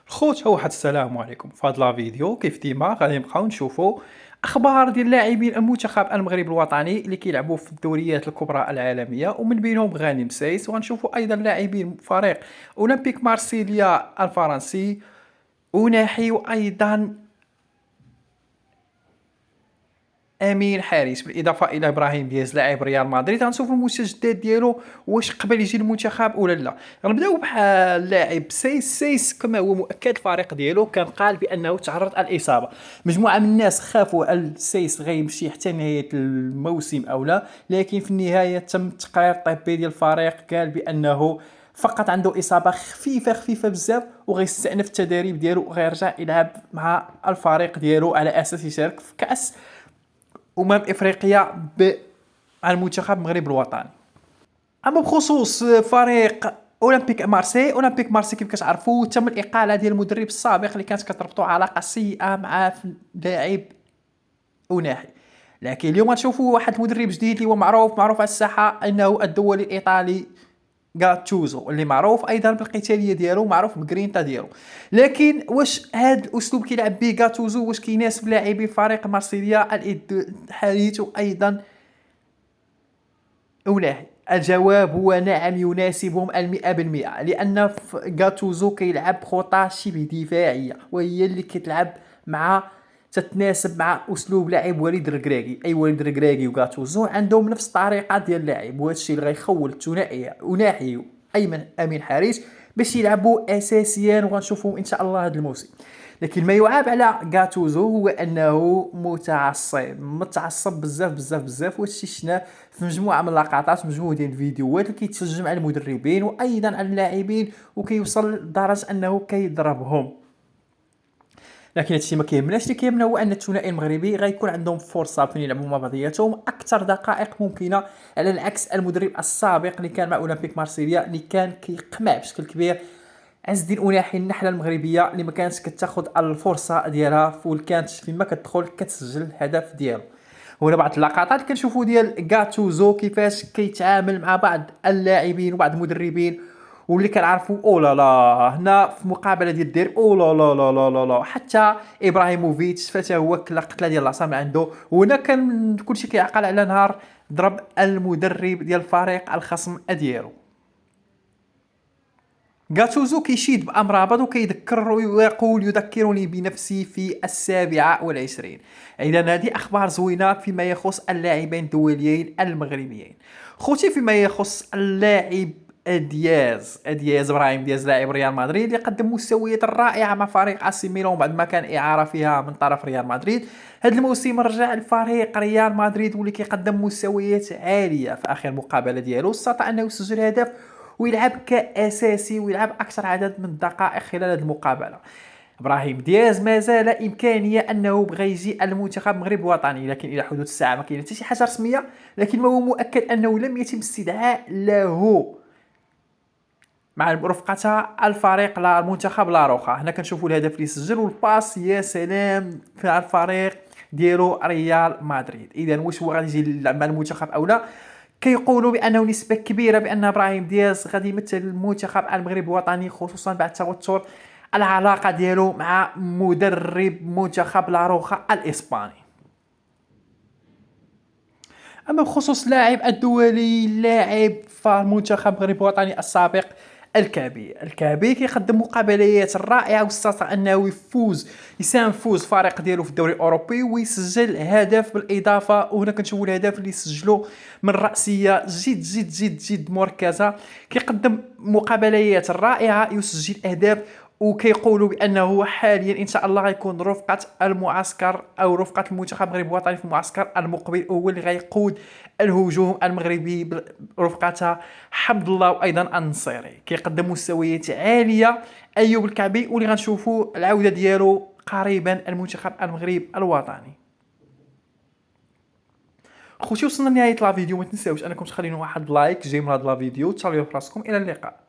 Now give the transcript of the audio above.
خوت واحد السلام عليكم. في هذا الفيديو كيف ديما غادي نبقاو نشوفوا اخبار ديال اللاعبين المنتخب المغرب الوطني اللي كيلعبوا في الدوريات الكبرى العالميه، ومن بينهم غانم سايس. وغنشوفوا ايضا لاعبين فريق اولمبيك مارسيليا الفرنسي، وناحي ايضا امين حارس، بالاضافه الى ابراهيم دياز لاعب ريال مدريد. غنشوفوا المستجدات ديالو واش قبل يجي المنتخب ولا لا. غنبداو بحال اللاعب سيس كما هو مؤكد الفريق ديالو كان قال بانه تعرض الاصابه. مجموعه من الناس خافوا السيس غيمشي حتى نهايه الموسم او لا، لكن في النهايه تم التقرير الطبي ديال الفريق قال بانه فقط عنده اصابه خفيفه بزاف، وغيستأنف التدريب ديالو وغيرجع يلعب مع الفريق ديالو على اساس يشارك في كاس افريقيا مع المنتخب المغرب الوطني. اما بخصوص فريق اولمبيك مارسي كيف كتعرفوا تم الاقاله ديال المدرب السابق اللي كانت كتربطو علاقه سيئه مع لاعب أناحي. لكن اليوم غنشوفوا واحد المدرب جديد اللي هو معروف على الساحه انه الدولي الايطالي غاتوزو، اللي معروف ايضا بالقتاليه ديالو، معروف بالجرينتا ديالو. لكن واش هذا الاسلوب كيلعب به غاتوزو واش كيناسب لاعبي فريق مارسيليا الحديث ايضا أناحي؟ الجواب هو نعم، يناسبهم 100%، لأن غاتوزو كيلعب خطى شبه دفاعية، وهي اللي كتلعب مع تتناسب مع أسلوب لعب وليد الركراكي. أي وليد الركراكي وغاتوزو عندهم نفس الطريقة ديال اللعب، وهذا الشيء اللي غيخول الثنائية أناحي أمين حارس باش يلعبوا أساسيا، وغنشوفوا إن شاء الله هذا الموسم. لكن ما يعاب على غاتوزو هو انه متعصب بزاف، وهادشي شفناه في مجموعه من اللقطات، مجموعه ديال الفيديوهات اللي كيتسجل على المدربين وايضا على اللاعبين، وكيوصل لدرجه انه كيضربهم. لكن هادشي ما كيهمناش، اللي كيهمنا هو ان الثنائي المغربي غيكون عندهم فرصه فين يلعبوا مع بعضياتهم اكثر دقائق ممكنه، على العكس المدرب السابق اللي كان مع اولمبيك مارسيليا اللي كان كيقمع بشكل كبير عز الدين أناحي، النحله المغربيه اللي ما كانتش كتاخذ الفرصه ديالها، كانت فيما كتدخل كتسجل الهدف ديالو. هنا بعض اللقطات كنشوفوا ديال غاتوزو كيفاش كيتعامل مع بعض اللاعبين وبعض المدربين، واللي كنعرفوا او لا لا هنا في مقابله ديال الدير او لا لا لا لا لا لا. حتى ابراهيموفيتش فتا هو كلا قتله ديال العصا من عنده، وهنا كان كلشي كيعقل على نهار ضرب المدرب ديال الفريق الخصم ديالو. غاتوزو كيشيد بأمرابط وكيذكر ويقول يذكرني بنفسي في 27. إذا هذه أخبار زوينة فيما يخص اللاعبين الدوليين المغربيين. خوتي فيما يخص اللاعب دياز ابراهيم دياز لاعب ريال مدريد اللي قدم مستويات رائعه مع فريق اسي ميلان بعد ما كان اعاره فيها من طرف ريال مدريد. هذا الموسم رجع الفريق ريال مدريد واللي كيقدم مستويات عاليه. في اخر مقابله ديالو استطاع انه يسجل هدف ويلعب كاساسي ويلعب اكثر عدد من الدقائق خلال هذه المقابله. ابراهيم دياز ما زال امكانيه انه بغى يجي المنتخب المغرب الوطني، لكن الى حدود الساعه ما كاين حتى شي حاجه رسميه. لكن ما هو مؤكد انه لم يتم استدعاء له مع رفقة الفريق لا المنتخب لا روخا. هنا كنشوفوا الهدف اللي سجل والباس، يا سلام، في الفريق ديالو ريال مدريد. اذا واش هو غادي يجي مع المنتخب او لا؟ كيقولوا بانه نسبه كبيره بان ابراهيم دياز غادي يمثل المنتخب المغرب الوطني، خصوصا بعد توتر العلاقه ديالو مع مدرب منتخب لاروخا الاسباني. اما بخصوص لاعب الدولي، لاعب في المنتخب المغرب الوطني السابق الكعبي كيقدم مقابلات رائعه، واستطاع انه يساهم فوز فريق ديالو في الدوري الاوروبي ويسجل هدف بالاضافه. وهنا كنشوفوا الهدف اللي سجلوا من راسيه جد مركزه. كيقدم مقابلات رائعه، يسجل اهداف، وكيقولوا بانه حاليا ان شاء الله غيكون رفقه المعسكر او رفقه المنتخب المغربي الوطني في المعسكر المقبل، هو اللي غيقود الهجوم المغربي برفقه حمد الله وايضا النصيري. كيقدم مستويات عاليه ايوب الكعبي، واللي غنشوفوا العوده ديالو قريبا المنتخب المغربي الوطني. خوتي وصلنا لنهايه الفيديو، ما تنساوش انكم تخلينا واحد لايك جاي من هذا الفيديو. تهلاو في راسكم، الى اللقاء.